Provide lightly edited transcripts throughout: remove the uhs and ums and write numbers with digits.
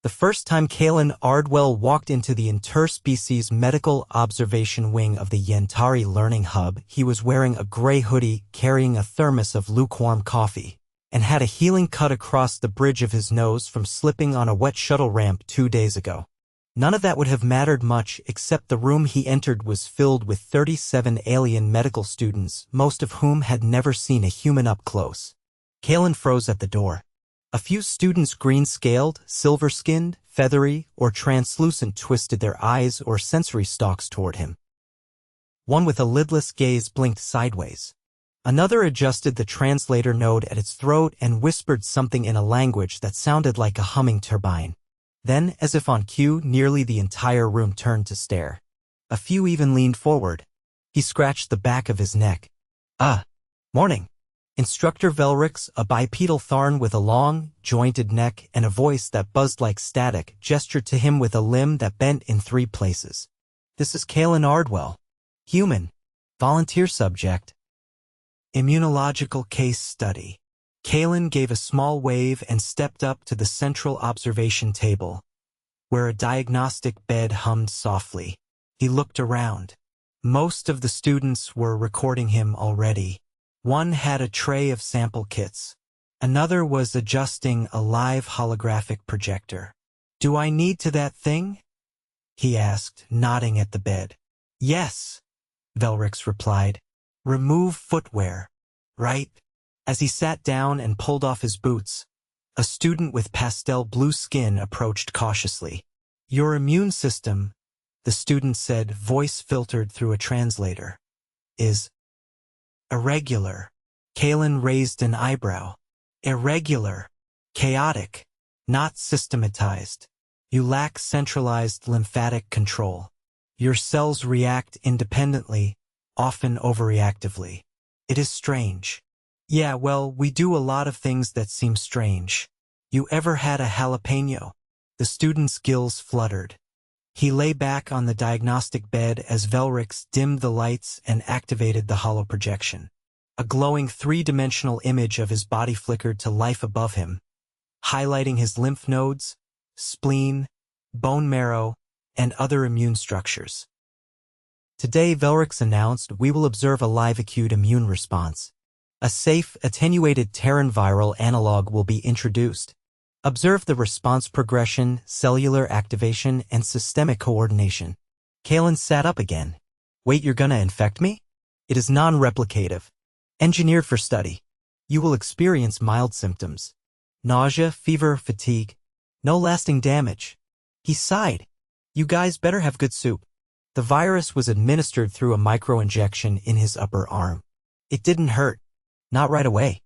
The first time Calen Ardwell walked into the interspecies medical observation wing of the Yentari Learning Hub, he was wearing a gray hoodie, carrying a thermos of lukewarm coffee, and had a healing cut across the bridge of his nose from slipping on a wet shuttle ramp 2 days ago. None of that would have mattered much, except the room he entered was filled with 37 alien medical students, most of whom had never seen a human up close. Calen froze at the door. A few students green-scaled, silver-skinned, feathery, or translucent twisted their eyes or sensory stalks toward him. One with a lidless gaze blinked sideways. Another adjusted the translator node at its throat and whispered something in a language that sounded like a humming turbine. Then, as if on cue, nearly the entire room turned to stare. A few even leaned forward. He scratched the back of his neck. Morning. Instructor Velrix, a bipedal Tharn with a long, jointed neck and a voice that buzzed like static, gestured to him with a limb that bent in 3 places. This is Calen Ardwell. Human. Volunteer subject. Immunological case study. Calen gave a small wave and stepped up to the central observation table, where a diagnostic bed hummed softly. He looked around. Most of the students were recording him already. One had a tray of sample kits. Another was adjusting a live holographic projector. "Do I need to that thing?" he asked, nodding at the bed. "Yes," Velrix replied. "Remove footwear." "Right." As he sat down and pulled off his boots, a student with pastel blue skin approached cautiously. "Your immune system," the student said, voice filtered through a translator, "is irregular." Calen raised an eyebrow. "Irregular. Chaotic. Not systematized. You lack centralized lymphatic control. Your cells react independently, often overreactively. It is strange." "Yeah, well, we do a lot of things that seem strange. You ever had a jalapeno?" The student's gills fluttered. He lay back on the diagnostic bed as Velrix dimmed the lights and activated the holoprojection. A glowing 3-dimensional image of his body flickered to life above him, highlighting his lymph nodes, spleen, bone marrow, and other immune structures. Today, Velrix announced, we will observe a live acute immune response. A safe, attenuated Terran viral analog will be introduced. Observe the response progression, cellular activation, and systemic coordination. Calen sat up again. "Wait, you're gonna infect me?" "It is non-replicative. Engineered for study. You will experience mild symptoms. Nausea, fever, fatigue. No lasting damage." He sighed. "You guys better have good soup." The virus was administered through a micro-injection in his upper arm. It didn't hurt. Not right away.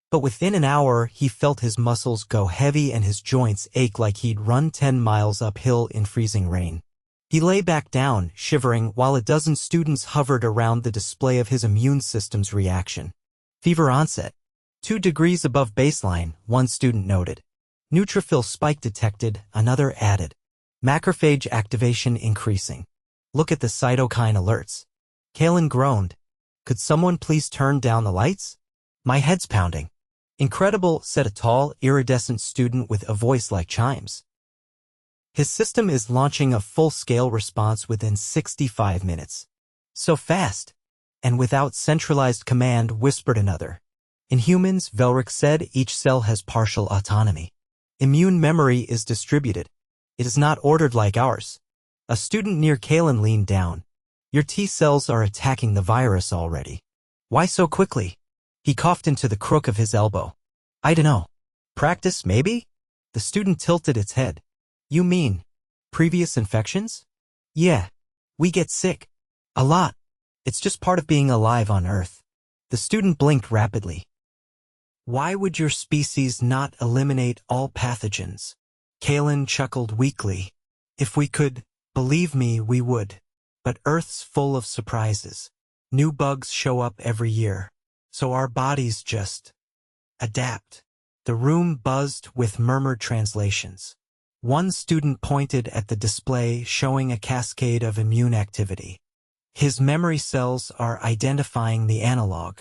But within an hour, he felt his muscles go heavy and his joints ache like he'd run 10 miles uphill in freezing rain. He lay back down, shivering, while a dozen students hovered around the display of his immune system's reaction. "Fever onset. 2 degrees above baseline," one student noted. "Neutrophil spike detected," another added. "Macrophage activation increasing. Look at the cytokine alerts." Calen groaned. "Could someone please turn down the lights? My head's pounding." "Incredible," said a tall, iridescent student with a voice like chimes. "His system is launching a full-scale response within 65 minutes. So fast. And without centralized command," whispered another. "In humans," Velrix said, "each cell has partial autonomy. Immune memory is distributed. It is not ordered like ours." A student near Calen leaned down. "Your T cells are attacking the virus already." "Why so quickly?" He coughed into the crook of his elbow. "I dunno. Practice, maybe?" The student tilted its head. "You mean previous infections?" "Yeah. We get sick. A lot. It's just part of being alive on Earth." The student blinked rapidly. "Why would your species not eliminate all pathogens?" Calen chuckled weakly. "If we could, believe me, we would. But Earth's full of surprises. New bugs show up every year. So our bodies just adapt." The room buzzed with murmured translations. One student pointed at the display showing a cascade of immune activity. "His memory cells are identifying the analog.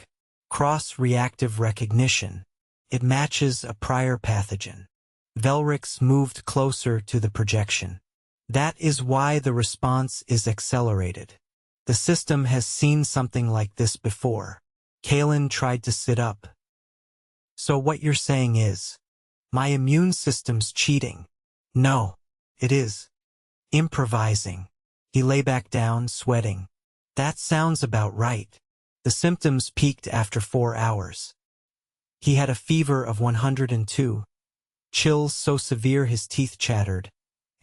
Cross-reactive recognition. It matches a prior pathogen." Velrix moved closer to the projection. That is why the response is accelerated. The system has seen something like this before. Calen tried to sit up. So what you're saying is, my immune system's cheating. No, it is. Improvising. He lay back down, sweating. That sounds about right. The symptoms peaked after 4 hours. He had a fever of 102, chills so severe his teeth chattered,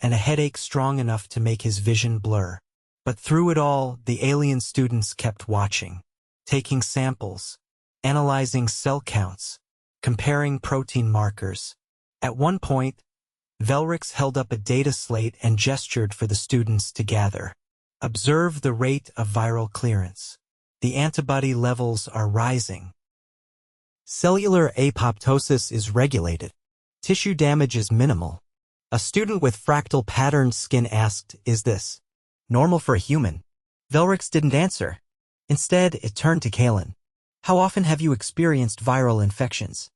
and a headache strong enough to make his vision blur. But through it all, the alien students kept watching, taking samples, analyzing cell counts, comparing protein markers. At one point, Velrix held up a data slate and gestured for the students to gather. Observe the rate of viral clearance. The antibody levels are rising. Cellular apoptosis is regulated. Tissue damage is minimal. A student with fractal patterned skin asked, "Is this normal for a human?" Velrix didn't answer. Instead, it turned to Calen. "How often have you experienced viral infections?"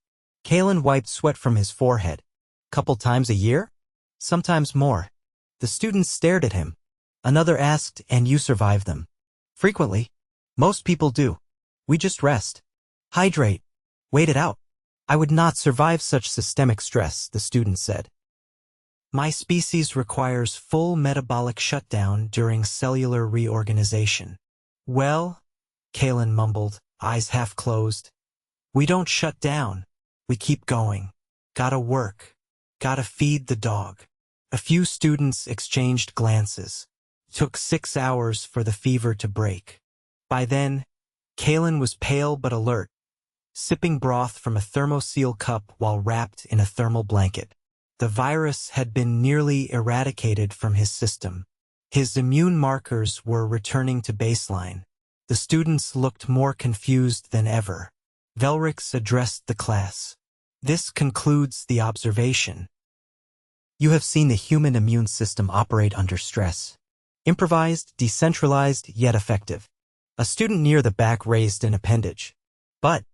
Calen wiped sweat from his forehead. "Couple times a year? Sometimes more." The students stared at him. Another asked, "And you survive them?" "Frequently. Most people do. We just rest. Hydrate. Wait it out." "I would not survive such systemic stress," the student said. "My species requires full metabolic shutdown during cellular reorganization." "Well," Calen mumbled, eyes half closed, "we don't shut down. We keep going. Gotta work. Gotta feed the dog." A few students exchanged glances. It took 6 hours for the fever to break. By then, Calen was pale but alert, sipping broth from a thermoseal cup while wrapped in a thermal blanket. The virus had been nearly eradicated from his system. His immune markers were returning to baseline. The students looked more confused than ever. Velrix addressed the class. "This concludes the observation. You have seen the human immune system operate under stress. Improvised, decentralized, yet effective." A student near the back raised an appendage. "But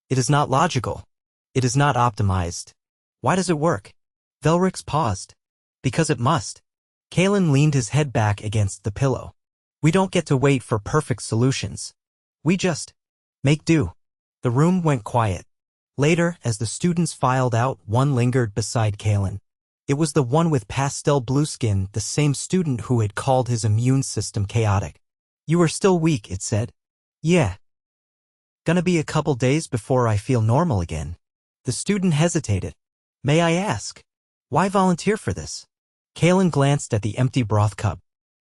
it is not logical. It is not optimized. Why does it work?" Velrix paused. "Because it must." Calen leaned his head back against the pillow. "We don't get to wait for perfect solutions. We just make do." The room went quiet. Later, as the students filed out, one lingered beside Calen. It was the one with pastel blue skin, the same student who had called his immune system chaotic. "You are still weak," it said. "Yeah. Gonna be a couple days before I feel normal again." The student hesitated. "May I ask, why volunteer for this?" Calen glanced at the empty broth cup.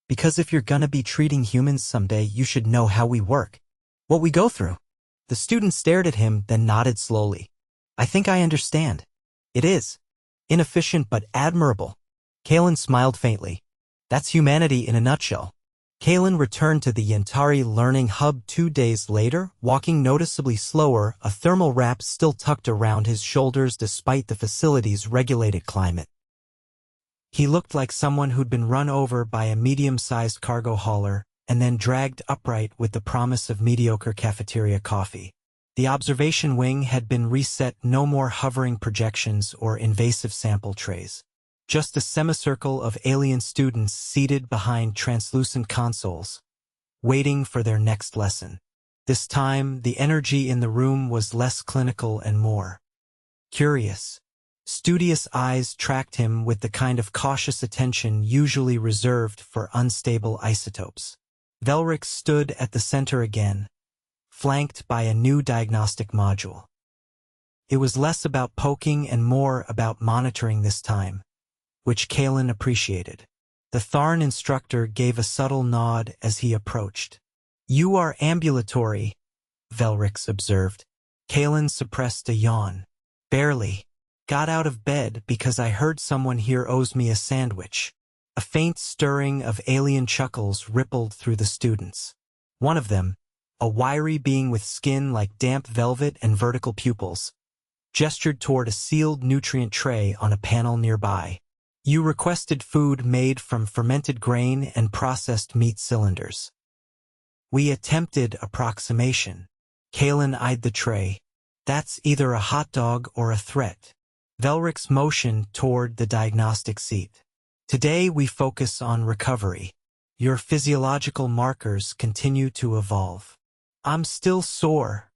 "Because if you're gonna be treating humans someday, you should know how we work. What we go through." The student stared at him, then nodded slowly. "I think I understand. It is inefficient but admirable." Calen smiled faintly. "That's humanity in a nutshell." Calen returned to the Yentari Learning Hub 2 days later, walking noticeably slower, a thermal wrap still tucked around his shoulders despite the facility's regulated climate. He looked like someone who'd been run over by a medium-sized cargo hauler and then dragged upright with the promise of mediocre cafeteria coffee. The observation wing had been reset, no more hovering projections or invasive sample trays. Just a semicircle of alien students seated behind translucent consoles, waiting for their next lesson. This time, the energy in the room was less clinical and more curious. Studious eyes tracked him with the kind of cautious attention usually reserved for unstable isotopes. Velrix stood at the center again, flanked by a new diagnostic module. It was less about poking and more about monitoring this time, which Calen appreciated. The Tharn instructor gave a subtle nod as he approached. "You are ambulatory," Velrix observed. Calen suppressed a yawn. "Barely. Got out of bed because I heard someone here owes me a sandwich." A faint stirring of alien chuckles rippled through the students. One of them, a wiry being with skin like damp velvet and vertical pupils, gestured toward a sealed nutrient tray on a panel nearby. "You requested food made from fermented grain and processed meat cylinders." We attempted approximation. Calen eyed the tray. "That's either a hot dog or a threat." Velrix motioned toward the diagnostic seat. Today we focus on recovery. Your physiological markers continue to evolve. I'm still sore,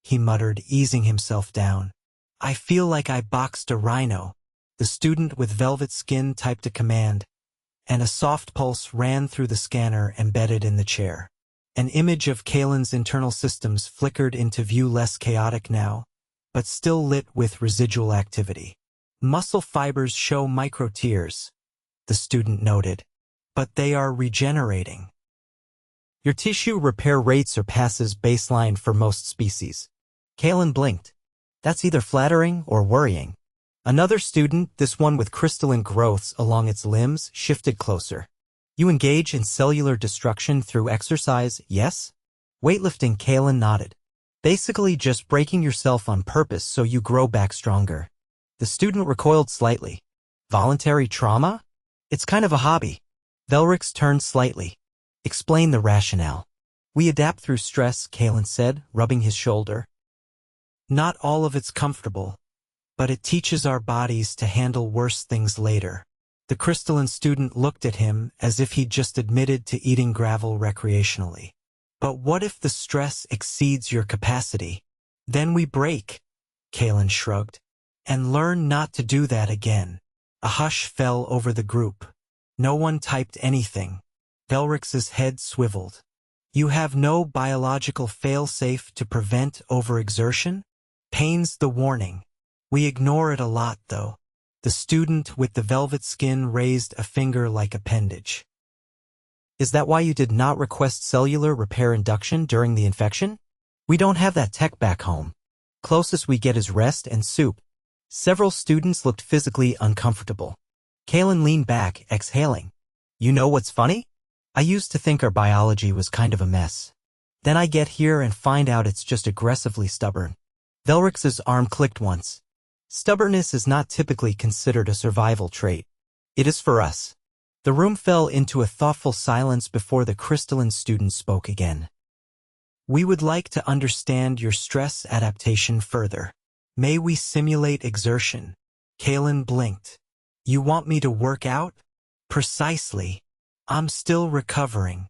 he muttered, easing himself down. I feel like I boxed a rhino. The student with velvet skin typed a command, and a soft pulse ran through the scanner embedded in the chair. An image of Calen's internal systems flickered into view, less chaotic now, but still lit with residual activity. Muscle fibers show micro-tears, the student noted, but they are regenerating. Your tissue repair rate surpasses baseline for most species. Calen blinked. That's either flattering or worrying. Another student, this one with crystalline growths along its limbs, shifted closer. You engage in cellular destruction through exercise, yes? Weightlifting, Calen nodded. Basically just breaking yourself on purpose so you grow back stronger. The student recoiled slightly. Voluntary trauma? It's kind of a hobby. Velrix turned slightly. Explain the rationale. We adapt through stress, Calen said, rubbing his shoulder. Not all of it's comfortable, but it teaches our bodies to handle worse things later. The crystalline student looked at him as if he'd just admitted to eating gravel recreationally. But what if the stress exceeds your capacity? Then we break, Calen shrugged, and learn not to do that again. A hush fell over the group. No one typed anything. Velrix's head swiveled. You have no biological fail-safe to prevent overexertion? Pain's the warning. We ignore it a lot, though. The student with the velvet skin raised a finger like appendage. Is that why you did not request cellular repair induction during the infection? We don't have that tech back home. Closest we get is rest and soup. Several students looked physically uncomfortable. Calen leaned back, exhaling. You know what's funny? I used to think our biology was kind of a mess. Then I get here and find out it's just aggressively stubborn. Velrix's arm clicked once. Stubbornness is not typically considered a survival trait. It is for us. The room fell into a thoughtful silence before the crystalline student spoke again. We would like to understand your stress adaptation further. May we simulate exertion? Calen blinked. You want me to work out? Precisely. I'm still recovering.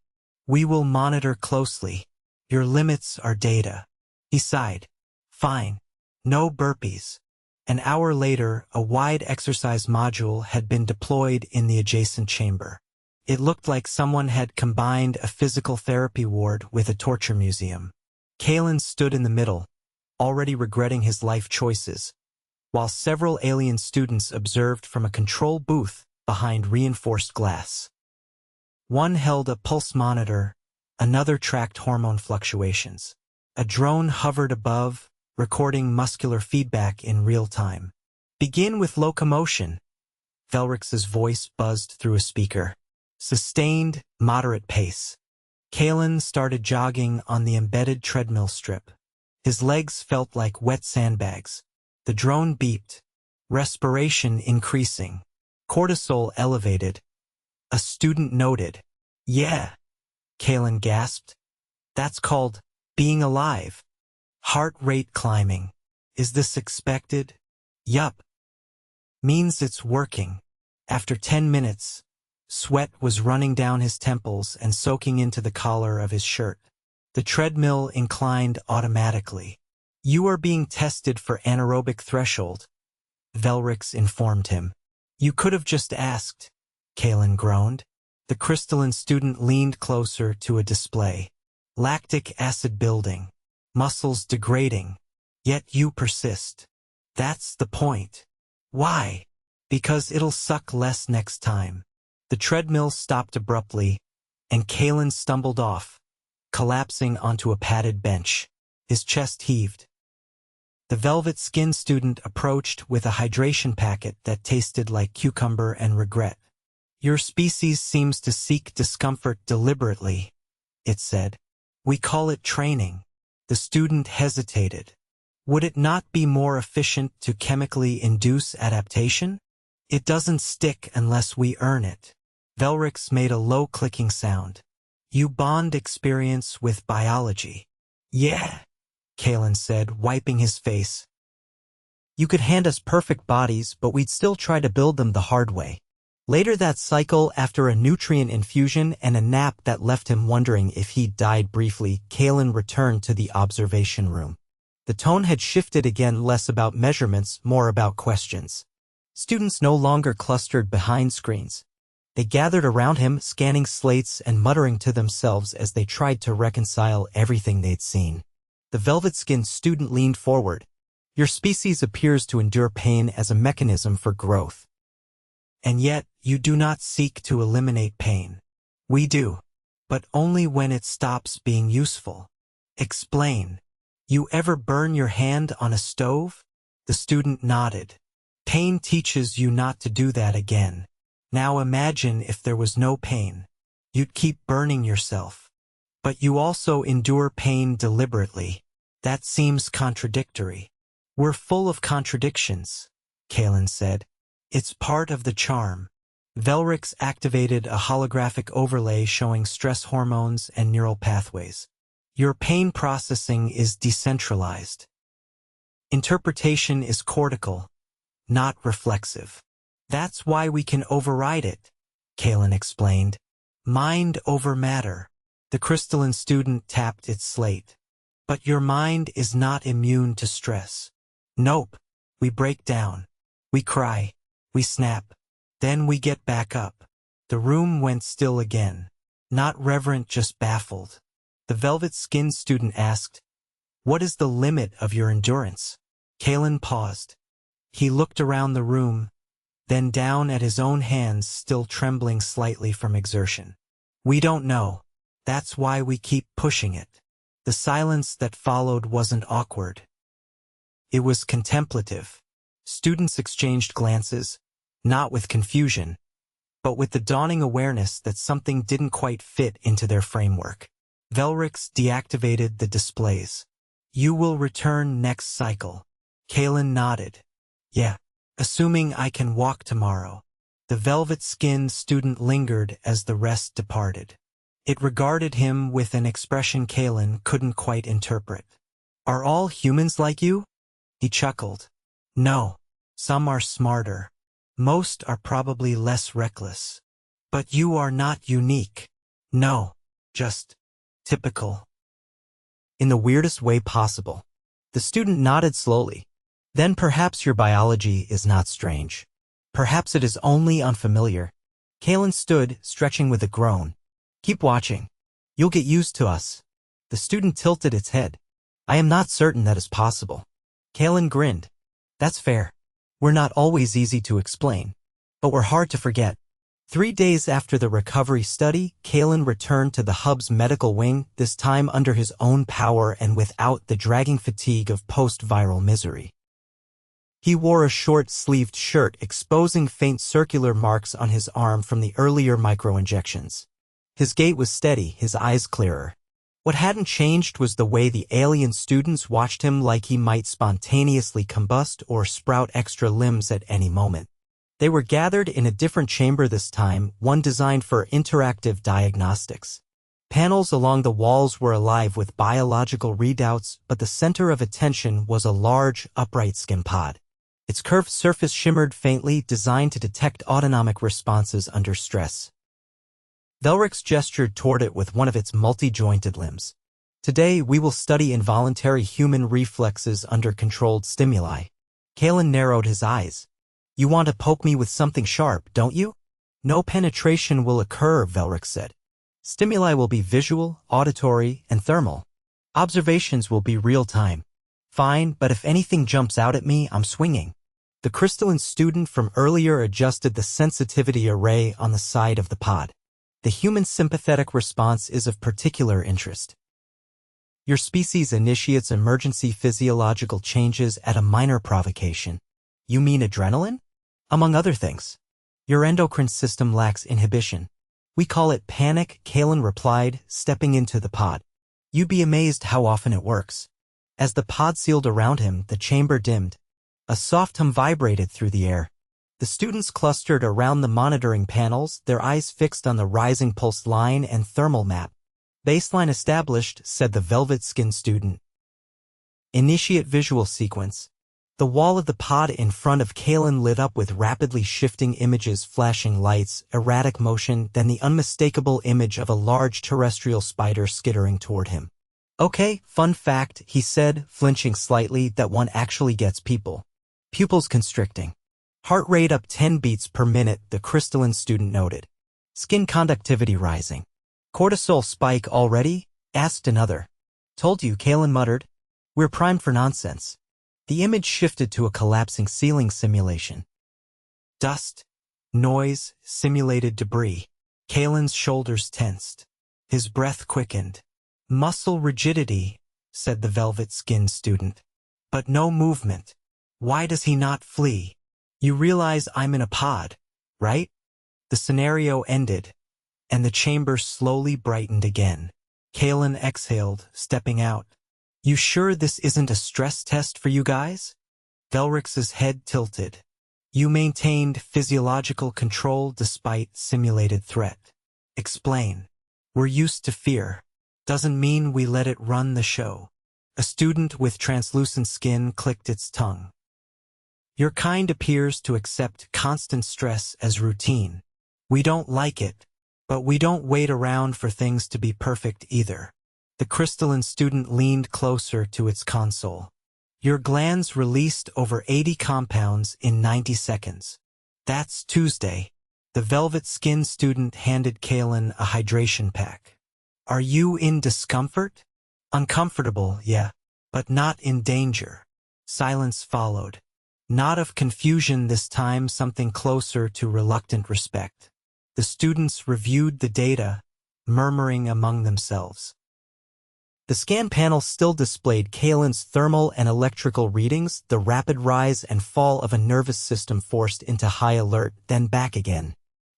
We will monitor closely. Your limits are data. He sighed. Fine. No burpees. An hour later, a wide exercise module had been deployed in the adjacent chamber. It looked like someone had combined a physical therapy ward with a torture museum. Calen stood in the middle, already regretting his life choices, while several alien students observed from a control booth behind reinforced glass. One held a pulse monitor, another tracked hormone fluctuations. A drone hovered above, recording muscular feedback in real time. Begin with locomotion. Velrix's voice buzzed through a speaker. Sustained, moderate pace. Calen started jogging on the embedded treadmill strip. His legs felt like wet sandbags. The drone beeped. Respiration increasing. Cortisol elevated. A student noted. Yeah. Calen gasped. That's called being alive. Heart rate climbing. Is this expected? Yup. Means it's working. After 10 minutes, sweat was running down his temples and soaking into the collar of his shirt. The treadmill inclined automatically. You are being tested for anaerobic threshold, Velrix informed him. You could have just asked, Calen groaned. The crystalline student leaned closer to a display. Lactic acid building. Muscles degrading. Yet you persist. That's the point. Why? Because it'll suck less next time. The treadmill stopped abruptly, and Calen stumbled off, collapsing onto a padded bench. His chest heaved. The velvet-skinned student approached with a hydration packet that tasted like cucumber and regret. Your species seems to seek discomfort deliberately, it said. We call it training. The student hesitated. Would it not be more efficient to chemically induce adaptation? It doesn't stick unless we earn it. Velrix made a low clicking sound. You bond experience with biology. Yeah, Calen said, wiping his face. You could hand us perfect bodies, but we'd still try to build them the hard way. Later that cycle, after a nutrient infusion and a nap that left him wondering if he'd died briefly, Calen returned to the observation room. The tone had shifted again, less about measurements, more about questions. Students no longer clustered behind screens. They gathered around him, scanning slates and muttering to themselves as they tried to reconcile everything they'd seen. The velvet-skinned student leaned forward. Your species appears to endure pain as a mechanism for growth. And yet, you do not seek to eliminate pain. We do, but only when it stops being useful. Explain. You ever burn your hand on a stove? The student nodded. Pain teaches you not to do that again. Now imagine if there was no pain. You'd keep burning yourself. But you also endure pain deliberately. That seems contradictory. We're full of contradictions, Calen said. It's part of the charm. Velrix activated a holographic overlay showing stress hormones and neural pathways. Your pain processing is decentralized. Interpretation is cortical, not reflexive. That's why we can override it, Calen explained. Mind over matter. The crystalline student tapped its slate. But your mind is not immune to stress. Nope. We break down. We cry. We snap. Then we get back up. The room went still again. Not reverent, just baffled. The velvet-skinned student asked, "What is the limit of your endurance?" Calen paused. He looked around the room, then down at his own hands still trembling slightly from exertion. We don't know. That's why we keep pushing it. The silence that followed wasn't awkward. It was contemplative. Students exchanged glances, not with confusion, but with the dawning awareness that something didn't quite fit into their framework. Velrix deactivated the displays. You will return next cycle. Calen nodded. Yeah, assuming I can walk tomorrow. The velvet-skinned student lingered as the rest departed. It regarded him with an expression Calen couldn't quite interpret. Are all humans like you? He chuckled. No, some are smarter. Most are probably less reckless. But you are not unique. No, just typical. In the weirdest way possible. The student nodded slowly. Then perhaps your biology is not strange. Perhaps it is only unfamiliar. Calen stood, stretching with a groan. Keep watching. You'll get used to us. The student tilted its head. I am not certain that is possible. Calen grinned. That's fair. We're not always easy to explain. But we're hard to forget. 3 days after the recovery study, Calen returned to the hub's medical wing, this time under his own power and without the dragging fatigue of post-viral misery. He wore a short-sleeved shirt exposing faint circular marks on his arm from the earlier micro-injections. His gait was steady, his eyes clearer. What hadn't changed was the way the alien students watched him, like he might spontaneously combust or sprout extra limbs at any moment. They were gathered in a different chamber this time, one designed for interactive diagnostics. Panels along the walls were alive with biological readouts, but the center of attention was a large, upright skin pod. Its curved surface shimmered faintly, designed to detect autonomic responses under stress. Velrix gestured toward it with one of its multi-jointed limbs. Today, we will study involuntary human reflexes under controlled stimuli. Calen narrowed his eyes. You want to poke me with something sharp, don't you? No penetration will occur, Velrix said. Stimuli will be visual, auditory, and thermal. Observations will be real-time. Fine, but if anything jumps out at me, I'm swinging. The crystalline student from earlier adjusted the sensitivity array on the side of the pod. The human sympathetic response is of particular interest. Your species initiates emergency physiological changes at a minor provocation. You mean adrenaline? Among other things. Your endocrine system lacks inhibition. We call it panic, Calen replied, stepping into the pod. You'd be amazed how often it works. As the pod sealed around him, the chamber dimmed. A soft hum vibrated through the air. The students clustered around the monitoring panels, their eyes fixed on the rising pulse line and thermal map. Baseline established, said the velvet-skinned student. Initiate visual sequence. The wall of the pod in front of Calen lit up with rapidly shifting images, flashing lights, erratic motion, then the unmistakable image of a large terrestrial spider skittering toward him. Okay, fun fact, he said, flinching slightly, that one actually gets people. Pupils constricting. Heart rate up 10 beats per minute, the crystalline student noted. Skin conductivity rising. Cortisol spike already? Asked another. Told you, Calen muttered. We're primed for nonsense. The image shifted to a collapsing ceiling simulation. Dust, noise, simulated debris. Calen's shoulders tensed. His breath quickened. Muscle rigidity, said the velvet-skinned student. But no movement. Why does he not flee? You realize I'm in a pod, right? The scenario ended, and the chamber slowly brightened again. Calen exhaled, stepping out. You sure this isn't a stress test for you guys? Velrix's head tilted. You maintained physiological control despite simulated threat. Explain. We're used to fear. Doesn't mean we let it run the show. A student with translucent skin clicked its tongue. Your kind appears to accept constant stress as routine. We don't like it, but we don't wait around for things to be perfect either. The crystalline student leaned closer to its console. Your glands released over 80 compounds in 90 seconds. That's Tuesday. The velvet-skinned student handed Calen a hydration pack. Are you in discomfort? Uncomfortable, yeah, but not in danger. Silence followed. Not of confusion this time, something closer to reluctant respect. The students reviewed the data, murmuring among themselves. The scan panel still displayed Calen's thermal and electrical readings, the rapid rise and fall of a nervous system forced into high alert, then back again.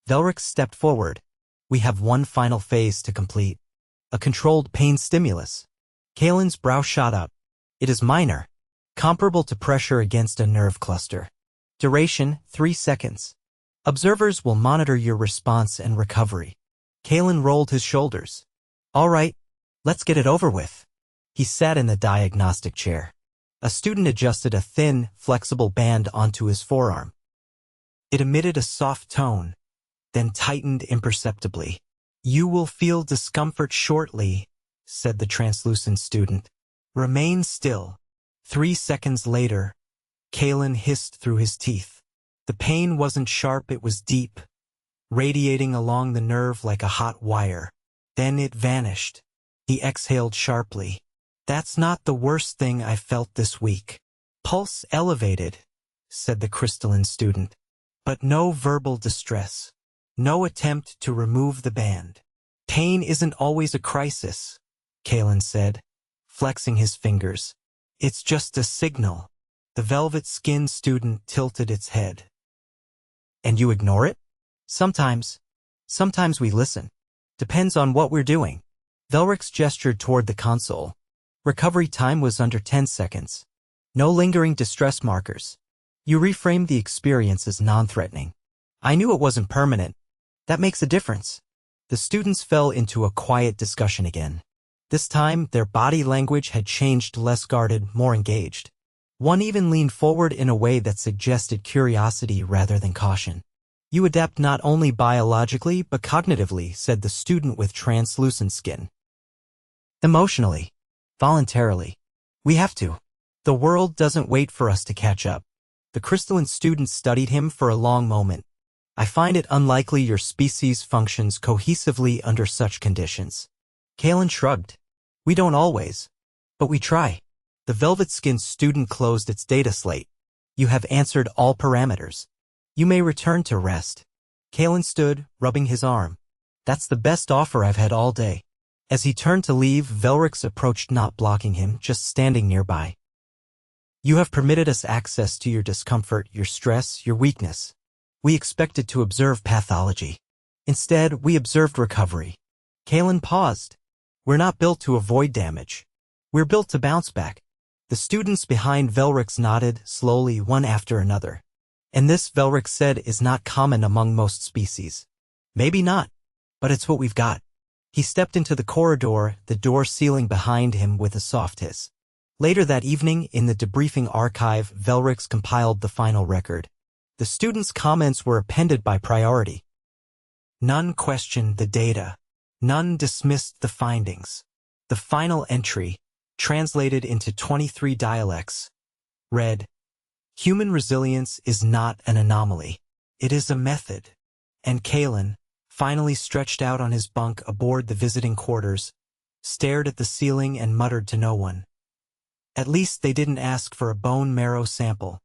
Velrix stepped forward. We have one final phase to complete. A controlled pain stimulus. Calen's brow shot up. It is minor, comparable to pressure against a nerve cluster. Duration, 3 seconds. Observers will monitor your response and recovery. Calen rolled his shoulders. All right. Let's get it over with. He sat in the diagnostic chair. A student adjusted a thin, flexible band onto his forearm. It emitted a soft tone, then tightened imperceptibly. You will feel discomfort shortly, said the translucent student. Remain still. 3 seconds later, Calen hissed through his teeth. The pain wasn't sharp, it was deep, radiating along the nerve like a hot wire. Then it vanished. He exhaled sharply. That's not the worst thing I felt this week. Pulse elevated, said the crystalline student. But no verbal distress. No attempt to remove the band. Pain isn't always a crisis, Calen said, flexing his fingers. It's just a signal. The velvet-skinned student tilted its head. And you ignore it? Sometimes. Sometimes we listen. Depends on what we're doing. Velrix gestured toward the console. Recovery time was under 10 seconds. No lingering distress markers. You reframed the experience as non-threatening. I knew it wasn't permanent. That makes a difference. The students fell into a quiet discussion again. This time, their body language had changed, less guarded, more engaged. One even leaned forward in a way that suggested curiosity rather than caution. You adapt not only biologically but cognitively, said the student with translucent skin. Emotionally. Voluntarily. We have to. The world doesn't wait for us to catch up. The crystalline student studied him for a long moment. I find it unlikely your species functions cohesively under such conditions. Calen shrugged. We don't always. But we try. The velvet-skinned student closed its data slate. You have answered all parameters. You may return to rest. Calen stood, rubbing his arm. That's the best offer I've had all day. As he turned to leave, Velrix approached, not blocking him, just standing nearby. You have permitted us access to your discomfort, your stress, your weakness. We expected to observe pathology. Instead, we observed recovery. Calen paused. We're not built to avoid damage. We're built to bounce back. The students behind Velrix nodded, slowly, one after another. And this, Velrix said, is not common among most species. Maybe not, but it's what we've got. He stepped into the corridor, the door sealing behind him with a soft hiss. Later that evening, in the debriefing archive, Velrix compiled the final record. The students' comments were appended by priority. None questioned the data. None dismissed the findings. The final entry, translated into 23 dialects, read, "Human resilience is not an anomaly. It is a method." And Calen, finally stretched out on his bunk aboard the visiting quarters, stared at the ceiling and muttered to no one. At least they didn't ask for a bone marrow sample.